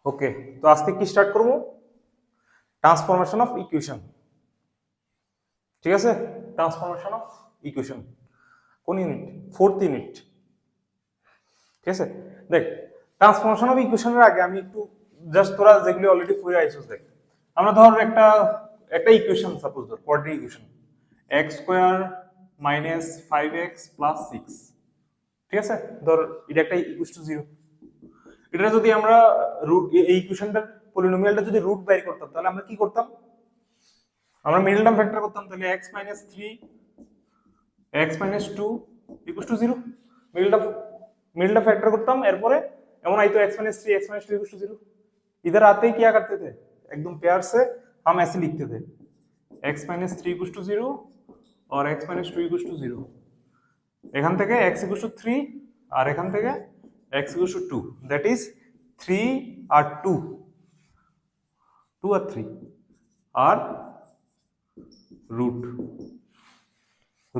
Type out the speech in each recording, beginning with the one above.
ওকে, তো আজকে কি স্টার্ট করবো? Transformation of equation. ঠিক আছে, ট্রান্সফরমেশন অফ ইকুয়েশন কোন ইউনিট? Fourth unit. ঠিক আছে, দেখ ট্রান্সফরমেশন অফ ইকুয়েশনের আগে আমি একটু জাস্ট তোরা যেগুলি অলরেডি পড়ে আইছিস দেখ। আমরা ধর একটা একটা ইকুয়েশন সাপোজ ধর quadratic equation x square minus 5x plus 6। ঠিক আছে, ধর এটা একটা ইকুয়াল টু 0। এটা যদি আমরা রুট এই ইকুয়েশনটার পলিনোমিয়ালটা যদি রুট বের করতাম তাহলে আমরা কি করতাম? আমরা মিডল টার্ম ফ্যাক্টর করতাম, তাহলে x 3 x 2 equal to 0। Middle term factor করতাম, এরপরে এমন আইতো x 3 x 2 इक्वल टू 0। इधर आते ही क्या करते थे, एकदम प्यार से हम ऐसे लिखते थे x 3 इक्वल टू 0 और x 2 इक्वल टू 0। এখান থেকে x इक्वल टू 3 আর এখান থেকে x equal to 2, that is 3 আর 2 আর 3 আর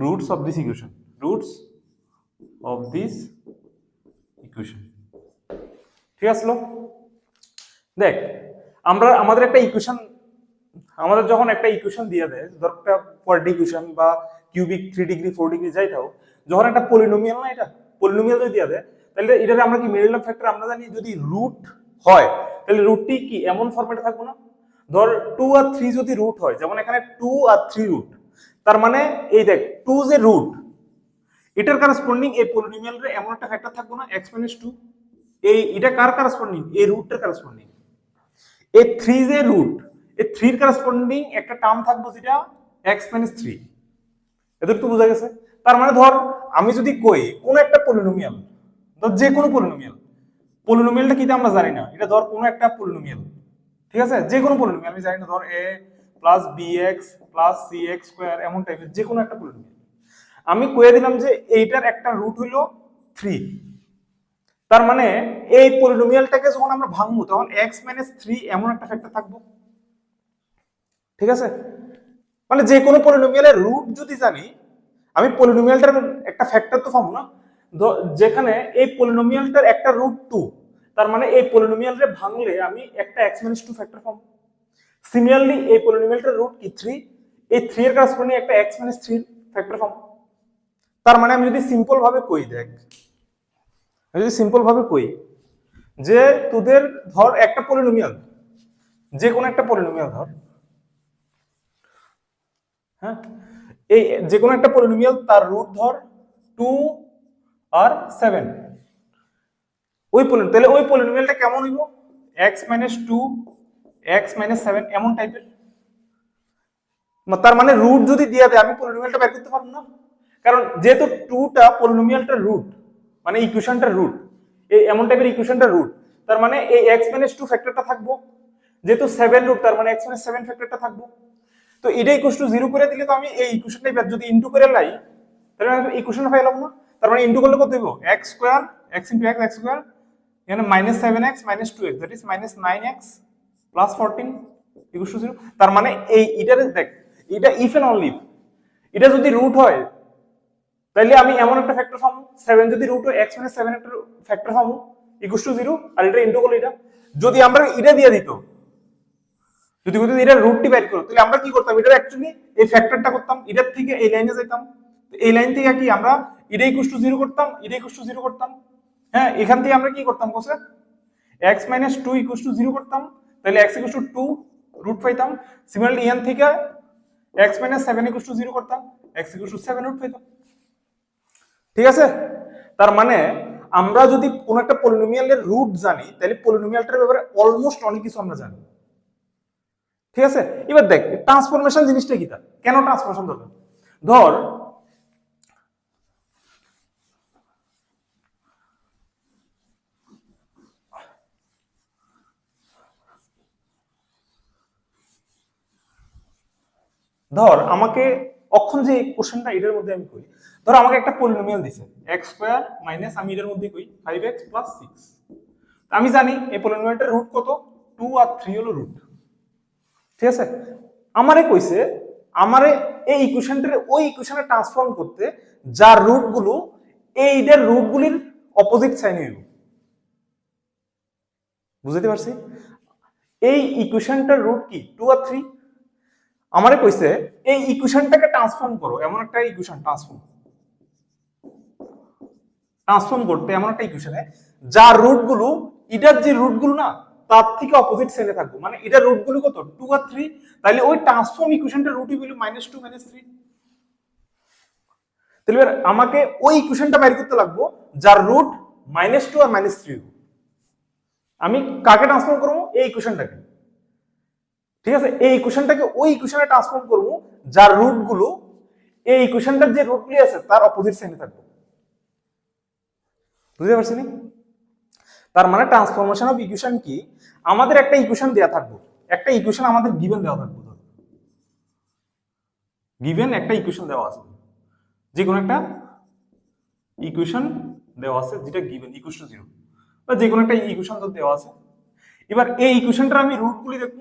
roots of this equation, roots of this equation. ঠিক আছে, দেখ আমরা আমাদের একটা ইকুয়েশন, আমাদের যখন একটা ইকুয়েশন দিয়ে দেয়, ধর একটা কোয়াড্রেটিক ইকুয়েশন বা কিউবিক 3 ডিগ্রি 4 ডিগ্রি যাই থাও, যখন একটা পলিনোমিয়াল না, এটা পলিনোমিয়াল যদি দিয়ে দেয় তাহলে এটাতে আমরা কি মিডল টার্ম ফ্যাক্টর আমরা জানি যদি রুট হয় তাহলে রুটটি কি এমন ফরম্যাটে থাকবে না? ধর 2 আর 3 যদি রুট হয়, যেমন এখানে 2 আর 3 রুট, তার মানে এই দেখ 2 যে রুট, এটার কারেসপন্ডিং এই পলিনোমিয়ালের এমন একটা ফ্যাক্টর থাকবে না x 2। এই এটা কার কারেসপন্ডিং? এই রুটটার কারেসপন্ডিং। এই 3 যে রুট, এই 3 এর কারেসপন্ডিং একটা টার্ম থাকবে যেটা x 3। এদের তো বোঝা গেছে। তার মানে ধর আমি যদি কই কোন একটা পলিনোমিয়াল, ধর যে কোনো পলিনোমিয়ালটা কি আমরা জানি না, এটা ধর কোন একটা পলিনোমিয়াল, ঠিক আছে, যে কোনো পলিনোমিয়াল আমি জানি না, ধর a plus bx plus cx square এমন টাইপের যে কোনো একটা পলিনোমিয়াল আমি কয়ে দিলাম যে এইটার একটা রুট হইলো 3। তার মানে এই পলিনোমিয়ালটাকে যখন আমরা ভাঙবো তখন x 3 এমন একটা ফ্যাক্টর থাকবো। ঠিক আছে, মানে যে কোনো পলিনোমিয়ালের রুট যদি জানি, আমি পলিনোমিয়ালটার একটা ফ্যাক্টর তো পাবো না। যেখানে এই পলিনোমিয়ালটার একটা রুট 2, তার মানে এই পলিনোমিয়ালরে ভাঙলে আমি একটা x 2 ফ্যাক্টর পাবো। সিমিলারলি এই পলিনোমিয়ালটার রুট কি 3, এই 3 এর কারেসপন্ডিং একটা x 3 ফ্যাক্টর পাবো। তার মানে আমি যদি সিম্পল ভাবে কই, দেখ আমি যদি সিম্পল ভাবে কই যে তোদের ধর একটা পলিনোমিয়াল, যে কোনো একটা পলিনোমিয়াল ধর, হ্যাঁ, এই যে কোনো একটা পলিনোমিয়াল তার রুট ধর 2 আর 7, তাহলে ওই পলিনোমিয়ালটা কেমন হইব? x 2 x 7 এমন টাইপের। তার মানে রুট যদি দিয়ে দেয় আমি পলিনোমিয়ালটা বের করতে পারবো না, কারণ যেহেতু 2টা পলিনোমিয়ালটার রুট, মানে ইকুয়েশনটার রুট, এই এমন টাইপের ইকুয়েশনটার রুট, তার মানে এই x 2 ফ্যাক্টরটা থাকবো, যেহেতু 7 রুট তার মানে x 7 ফ্যাক্টরটা থাকবো। তো এটা ইকুয়াল টু 0 করে দিলে তো আমি এই ইকুয়েশনটাই যদি ইনটু করে লাই তাহলে আমি ইকুয়েশন পাইলাম না। তার মানে ইনটু করলে কত হইব? x square x into x square, এখানে -7x - 2x, that is -9x plus 14 equal to 0। তার মানে এই এটার দেখ, এটা ইফ এন্ড অনলি ইফ এটা যদি রুট হয় তাহলে আমি এমন একটা ফ্যাক্টর পাবো, 7 যদি রুট হয় x 7 একটা ফ্যাক্টর পাবো ইকুয়াল টু 0, আর এটা ইনটু করলে এটা যদি আমরা এটা দিয়ে দিত, যদি এটা রুটটি বের করো তাহলে আমরা কি করতাম, এটা অ্যাকচুয়ালি এই ফ্যাক্টরটা করতাম, এটার থেকে এই লাইনে যেতাম, এই লাইন থেকে কি আমরা এটা ইকুয়াল টু 0 করতাম, এটা ইকুয়াল টু 0 করতাম। হ্যাঁ, এখান থেকে আমরা কি করতাম কোসে x 2 ইকুয়াল টু 0 করতাম, তাহলে x ইকুয়াল টু 2 রুট পাইতাম। সিমিলারলি এখান থেকে x 7 ইকুয়াল টু 0 করতাম, x ইকুয়াল টু 7 রুট পাইতাম। ঠিক আছে, তার মানে আমরা যদি কোন একটা পলিনোমিয়ালের রুট জানি তাহলে পলিনোমিয়ালটার ব্যাপারে অলমোস্ট অনেক কিছু আমরা জানি। ঠিক আছে, এবার দেখ ট্রান্সফরমেশন জিনিসটা কি, তা কেন ট্রান্সফরমেশন দরকার? ধর আমাকে অক্ষণ যে কোশ্চেনটা এটার মধ্যে আমি করি, ধর আমাকে একটা পলিনোমিয়াল দিছে x স্কয়ার মাইনাস আমি এটার মধ্যে কই 5x প্লাস 6। আমি জানি এই পলিনোমিয়ালটার রুট কত, 2 আর 3 হলো রুট। ঠিক আছে, আমারে কইছে আমারে এই ইকুয়েশনটারে ওই ইকুয়েশনে ট্রান্সফর্ম করতে যার রুটগুলো এইটার রুটগুলির অপোজিট সাইন হইব, বুঝতে পারছি? এই ইকুয়েশনটার রুট কি 2 আর 3। আমারে কইছে এই ইকুয়েশনটাকে ট্রান্সফর্ম করো, এমন একটা ইকুয়েশন ট্রান্সফর্ম করতে এমন একটা ইকুয়েশনে যার রুটগুলো এটার যে রুটগুলো না তার থেকে অপোজিট সাইডে থাকবে, মানে এটার রুটগুলো কত 2 আর 3, তাহলে ওই ট্রান্সফর্ম ইকুয়েশনটার রুটই হলো -2 -3। তাহলে এবার আমাকে ওই ইকুয়েশনটা বের করতে লাগবে যার রুট -2 আর -3। আমি কাকে ট্রান্সফর্ম করবো? এই ইকুয়েশনটাকে। ঠিক আছে, এই ইকুয়েশনটাকে ওই ইকুয়েশনে ট্রান্সফর্ম করবো যার রুটগুলো এই ইকুয়েশনটার যে রুটগুলি আছে তার অপোজিট সাইডে থাকবে। বুঝতে পারছি? তার মানে ট্রান্সফরমেশন অফ ইকুয়েশন কি, আমাদের একটা ইকুয়েশন দেয়া থাকবে, একটা ইকুয়েশন আমাদের গিভেন দেওয়া থাকবে, গিভেন একটা ইকুয়েশন দেওয়া আছে, যে কোনো একটা ইকুয়েশন দেওয়া আছে যেটা গিভেন ইকুয়াল টু 0, বা যে কোনো একটা ইকুয়েশন তো দেওয়া আছে। এবার এই ইকুয়েশনটার আমি রুটগুলি দেখব।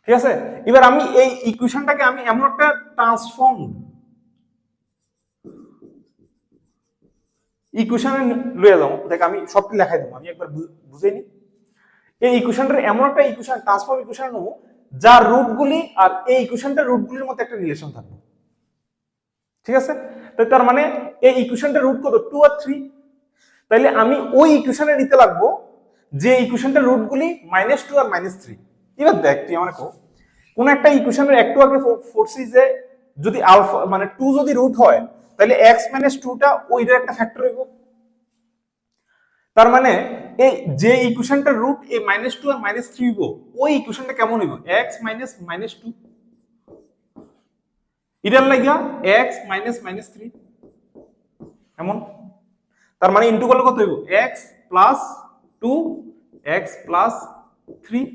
ঠিক আছে, এবার আমি এই ইকুয়েশনটাকে আমি এমন একটা ট্রান্সফর্ম ইকুয়েশনে লয়ে যাবো। দেখ আমি সবটি লেখাই দেবো, আমি একবার বুঝাই নি। এই ইকুয়েশনটার এমন একটা ইকুয়েশন ট্রান্সফর্ম ইকুয়েশন নেব যার রুটগুলি আর এই ইকুয়েশনটার রুটগুলির মধ্যে একটা রিলেশন থাকবে। ঠিক আছে, তার মানে এই ইকুয়েশনটার রুট কত 2 আর 3, তাইলে আমি ওই ইকুয়েশনে নিতে লাগবো যে ইকুয়েশনটার রুটগুলি -2 আর -3। এবার দেখ তুই আমার কোন একটা ইকুয়েশনের একটু আগে ফোর্সি যে যদি আলফা মানে 2 যদি রুট হয় তাহলে x - 2টা ওইটার একটা ফ্যাক্টর হইব। তার মানে এই যে ইকুয়েশনটার রুট এই -2 আর -3 হইব, ওই ইকুয়েশনটা কেমন হইব x - -2, এটার লাগা x - -3 এমন। তার মানে ইনটু করলে কত হইব x + 2 x + 3।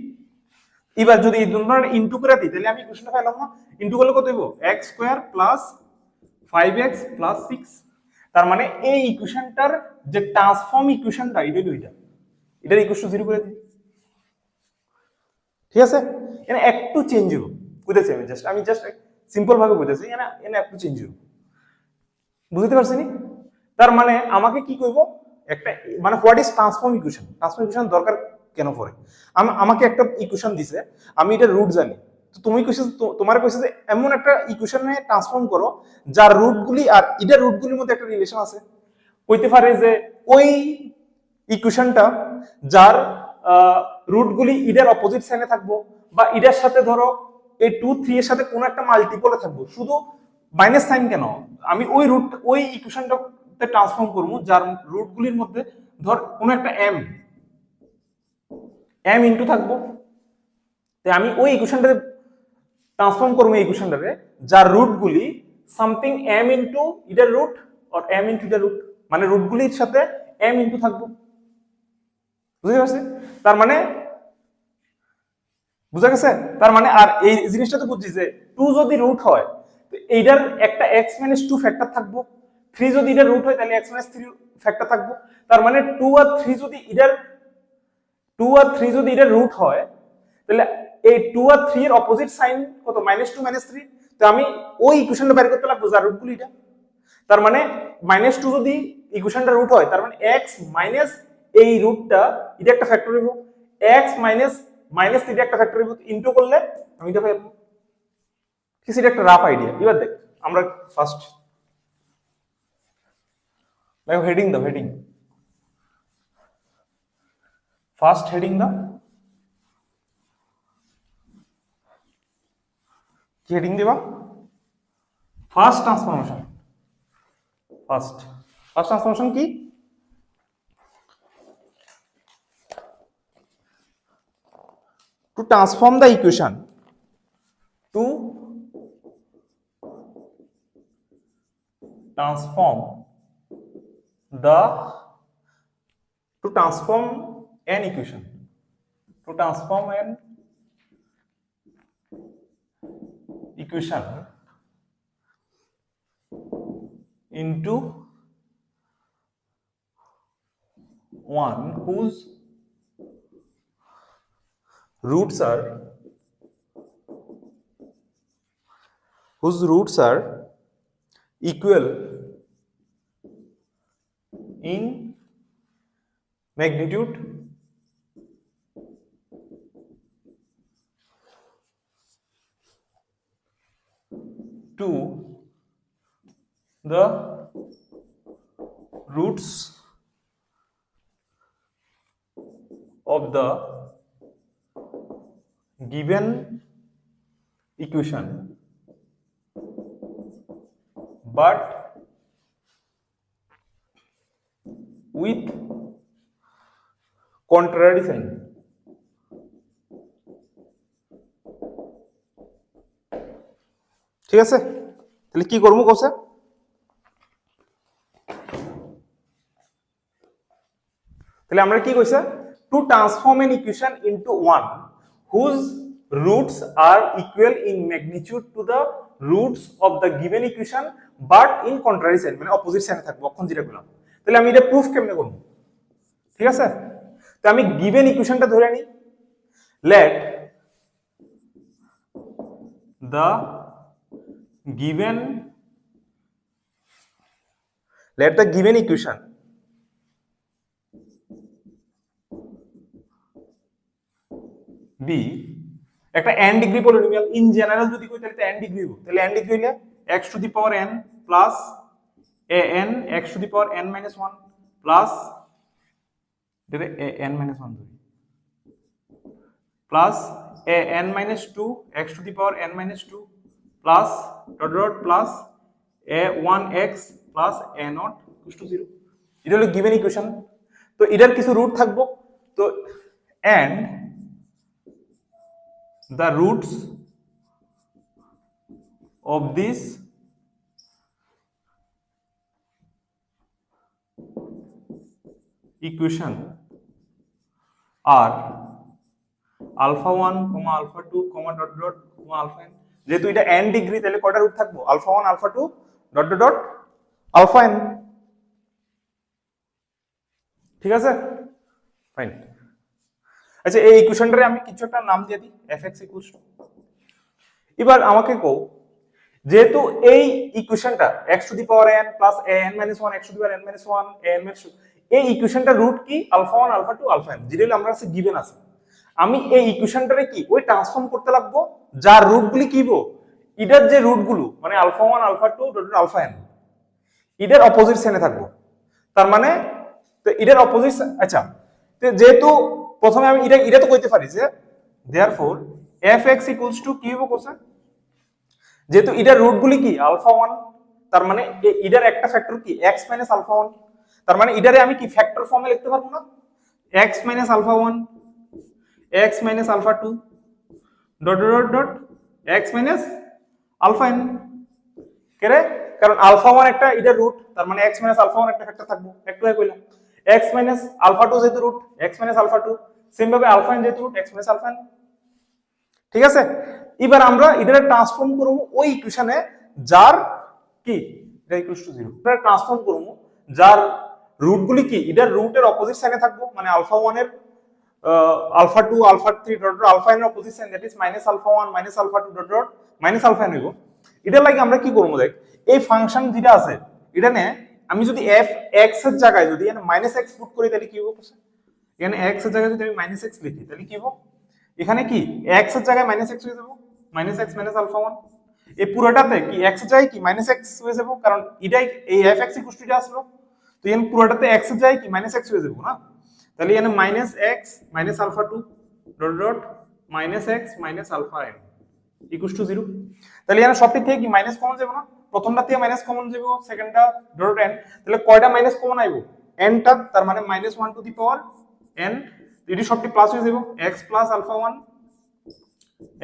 এবার যদি এই দুটোর ইনটু করে দিই তাহলে আমি ইকুয়েশনটা পাইলাম না, ইনটু করলে কত হইব x² + 5x + 6। তার মানে এই ইকুয়েশনটার যে ট্রান্সফর্ম ইকুয়েশনটা এটা হইল এটার ইকুয়াল টু 0 করে দিই। ঠিক আছে, এখানে একটু চেঞ্জ হইব, বুঝেছি আমি জাস্ট সিম্পল ভাবে বুঝেছি, এখানে একটু চেঞ্জ হইব। বুঝতে পারছি নি? তার মানে আমাকে কি করব, একটা মানে what is transform equation, transform equation দরকার কেন পড়ে? আমাকে একটা ইকুয়েশন দিছে, আমি এটা রুট জানি, তো তুমি কইছো তোমার কইছে যে এমন একটা ইকুয়েশনে ট্রান্সফর্ম করো যার রুটগুলি আর এটার রুটগুলির মধ্যে একটা রিলেশন আছে। হইতে পারে যে ওই ইকুয়েশনটা যার রুটগুলি ইডার অপোজিট সাইডে থাকবো, বা ইডার সাথে ধরো এই 2 3 এর সাথে কোনো একটা মাল্টিপলে থাকবো, শুধু মাইনাস সাইন কেন, আমি ওই ইকুয়েশনটাতে ট্রান্সফর্ম করবো যার রুটগুলির মধ্যে ধর কোনো একটা m ইনটু থাকবো, তাই আমি ওই ইকুয়েশনটাতে ট্রান্সফর্ম করবো এই ইকুয়েশনটাতে যার রুটগুলি সামথিং m ইনটু ইডার রুট আর m ইনটু ইডার রুট, মানে রুটগুলির সাথে m ইনটু থাকবো। বুঝতে পারছি? তার মানে বুঝা গেছে? তার মানে আর এই জিনিসটা তো বুঝছি যে 2 যদি রুট হয় তো এইটার একটা x - 2 ফ্যাক্টর থাকবো, 3 যদি এটার রুট হয় তাহলে x - 3 ফ্যাক্টর থাকবো। তার মানে 2 আর 3 যদি এটার রুট হয় তাহলে এই 2 আর 3 এর অপোজিট সাইন কত -2 -3। তো আমি ওই ইকুয়েশনটা বের করতে লাগবো যার রুটগুলো এটা। তার মানে -2 যদি ইকুয়েশনটা রুট হয় তার মানে x মাইনাস এই রুটটা এটা একটা ফ্যাক্টর হইব, x মাইনাস এটা একটা ফ্যাক্টর হইব, ইনটু করলে আমি এটা পাবো। ঠিক আছে, এটা একটা রাফ আইডিয়া। এবার দেখ আমরা ফার্স্ট দেখো হেডিং দাও, ফার্স্ট হেডিং দাও, কি হেডিং দিবা? First transformation. ফার্স্ট ট্রান্সফরমেশন কি? to transform the equation to transform an equation into one whose roots are equal in magnitude the roots of the given equation but with contrary sign. ঠিক আছে, তাহলে কি করবো Kose, তাহলে আমরা কি কইছে, to transform an equation into one whose roots are equal in magnitude to the roots of the given equation but in contrary sign, মানে অপোজিট সাইনে থাকবো অক্ষণ যেটা বললাম। তাহলে আমি এটা প্রুফ কেমনে করবো, ঠিক আছে, তো আমি গিভেন ইকুয়েশনটা ধরে নিই, let the given equation be একটা n degree polynomial. In general যদি কই তাহলে n ডিগ্রি হবে, তাহলে n ডিগ্রি হইলে x to the power n plus an x to the power n minus 1 plus এটা an মাইনাস 1 ধরি plus an minus 2 x to the power n minus 2 plus dot dot plus a1x plus a naught equals to 0. এটা হলো given equation। তো এটার কিছু root থাকবো, তো and the roots of this equation are alpha 1, alpha 2, dot dot, alpha n। যেহেতু এটা n degree তাহলে কয়টা রুট থাকবো, alpha 1, alpha 2, dot dot, alpha n। ঠিক আছে, ফাইন। আচ্ছা, এই ইকুয়েশনটারে আমি কিছু একটা নাম দিয়ে দিই, fx ইকুয়ালস টু। এবার আমাকে কও, যেহেতু এই ইকুয়েশনটা x to the power n plus an minus 1 x to the power n minus 1 an minus 2, এই ইকুয়েশনটার রুট কি, alpha 1, alpha 2, alpha n, যেটা আমরা কাছে গিভেন আছে। আমি এই ইকুয়েশনটারে কি ওই ট্রান্সফর্ম করতে লাগবো যার রুটগুলি কি বো, ইডার যে রুটগুলো মানে alpha 1, alpha 2, dot alpha n, ইডার অপোজিট সাইনে থাকবো। তার মানে তো ইডার অপোজিট, আচ্ছা, যেহেতু প্রথমে আমি এটা তো কইতে পারি যে দেয়ারফর fx ইকুয়ালস টু কি হবে কোসা, যেহেতু ইডার রুটগুলি কি আলফা 1, তার মানে ইডার একটা ফ্যাক্টর কি x মাইনাস আলফা 1, তার মানে ইডারে আমি কি ফ্যাক্টর ফর্মে লিখতে পারবো না, x minus alpha 1 x minus alpha 2 dot dot dot x minus alpha n কেরে, কারণ alpha 1 একটা এটা রুট, তার মানে x minus alpha 1 একটা ফ্যাক্টর থাকবো, একটু আগে কইলাম x minus alpha 2 যেহেতু root x minus alpha 2, same ভাবে alpha n যেহেতু root x minus alpha n। ঠিক আছে, এবার আমরা এটারে ট্রান্সফর্ম করব ওই ইকুয়েশনে যার কি এটা ইকুয়ালস টু 0, এটা ট্রান্সফর্ম করব যার রুটগুলি কি এটার রুটের অপোজিট সাইনে থাকবো, মানে alpha 1 এর alpha 2, alpha 3, dot dot, alpha n এর opposite sign, that is minus alpha 1, minus alpha 2, dot dot, minus alpha n হইব। এটার লাগি আমরা কি করব, দেখ এই ফাংশন যেটা আছে এটা নে আমি যদি f x এর জায়গায় যদি এখানে মাইনাস x পুট করি তাহলে কি হবে, এখানে x এর জায়গায় যদি আমি মাইনাস x লিখি তাহলে কি হবে, এখানে কি x এর জায়গায় মাইনাস x হয়ে যাবে, মাইনাস x মাইনাস alpha 1, এই পুরোটাতে কি x এর জায়গায় কি মাইনাস x হয়ে যাবে, কারণ এটাই এই fx ইকুয়াল টু এটা আসলো, তো এখানে পুরোটাতে x এর জায়গায় কি মাইনাস x হয়ে যাবে না, তাহলে এখানে minus x minus alpha 2 dot dot minus x minus alpha n equal to 0। তাহলে এখানে সবটি থেকে কি মাইনাস কমন যাবে না, প্রথমটা থেকে মাইনাস কমন যাবে, সেকেন্ডটা ডট n, তাহলে কয়টা মাইনাস কমন আইবো, n টা, তার মানে minus 1 to the power n, এটি সবটি প্লাস হয়ে যাবে, x plus alpha 1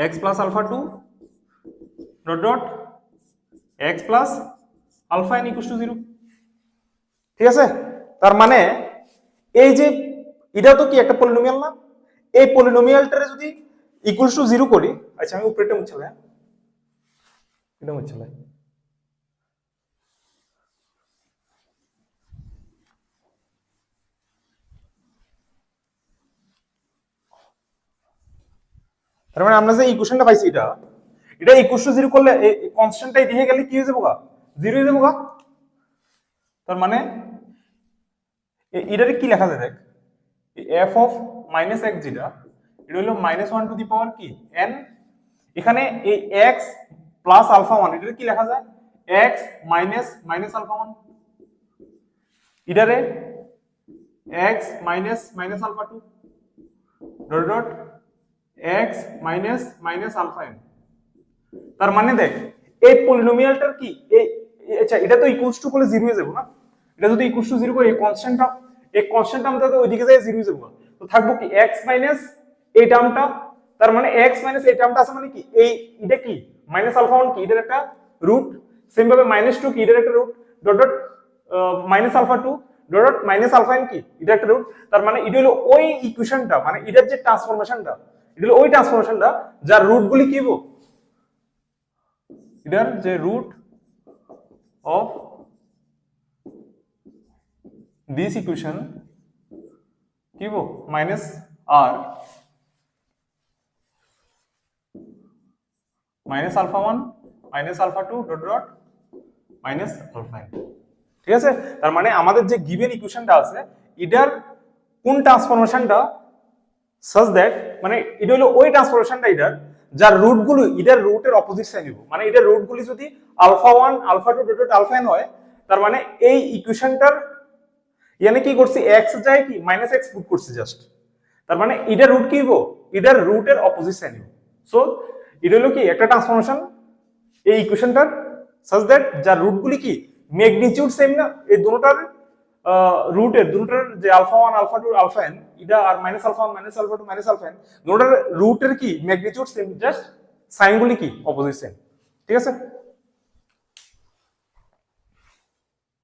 x plus alpha 2 dot dot x plus alpha n equal to 0। ঠিক আছে, তার মানে এই যে এটা তো কি একটা পলিনোমিয়াল না, এই পলিনোমিয়ালটারে যদি ইকুয়ালস টু 0 করি, আচ্ছা আমি উপরেটা মুছালাই, এটা মুছালাই, তার মানে আমরা যে ইকুয়েশনটা পাইছি এটা ইকুয়ালস টু 0 করলে এই কনস্ট্যান্টটা দিয়ে গেলে কি হয়ে যাবে, 0 হয়ে যাবে। তার মানে এটারে কি লেখা যায়, দেখ f অফ মাইনাস x যেটা এটা হলো মাইনাস 1 টু দি পাওয়ার কি n, এখানে এই x প্লাস আলফা 1 এটারে কি লেখা যায় x মাইনাস মাইনাস আলফা 1 ইডারে x minus minus alpha 2 dot dot x minus minus alpha n। তার মানে দেখ এই পলিনোমিয়ালটার কি আচ্ছা এটা তো ইকুয়ালস টু করলে 0 হয়ে যাবে না, এটা যদি ইকুয়ালস টু 0 করে এই কনস্ট্যান্ট টার্মটা তো ওইদিকে যায় 0 হয়ে যাবে, তো থাকবো কি x মাইনাস এই টার্মটা, তার মানে x মাইনাস এই টার্মটা আছে মানে কি এই এটা কি মাইনাস আলফা 1 কি এটার একটা রুট, সেম ভাবে মাইনাস 2 কি এটার একটা root dot dot minus alpha 2 dot dot minus alpha n কি এটা একটা রুট। তার মানে এটা হলো ওই ইকুয়েশনটা, মানে এটার যে ট্রান্সফরমেশনটা এটা হলো ওই ট্রান্সফরমেশনটা যার রুটগুলি কি হবে, এটার যে রুট অফ দিস ইকুয়েশন কি হবে minus R minus alpha 1 minus alpha 2 dot dot minus alpha n। ঠিক আছে, তার মানে আমাদের যে গিভেন ইকুয়েশনটা আছে এটার কোন ট্রান্সফরমেশনটা সাজ দ্যাট, মানে এটা হলো ওই ট্রান্সফরমেশনটা এটার যার রুটগুলো এটার রুটের অপোজিট সাইড নিব, মানে এটার রুটগুলি যদি alpha 1 alpha 2 dot dot alpha n হয়, তার মানে এই ইকুয়েশনটার ইয়ানে কি করছি x যায় কি মাইনাস x পুট করছি জাস্ট, তার মানে এটার রুট কি হবো এটার রুটের অপোজিট সাইড নিব। সো এটা হলো কি একটা ট্রান্সফরমেশন এই ইকুয়েশনটার সাজ দ্যাট যার রুটগুলি কি ম্যাগনিটিউড সেম না, এই দুটোটার দুটোটার যে আলফা 1 আলফা 2 আলফা n এটা R minus alpha 1 minus alpha 2 minus alpha n দুটোটার রুটের কি ম্যাগনিটিউড সেম, জাস্ট সাইনগুলি কি অপোজিট সেম। ঠিক আছে।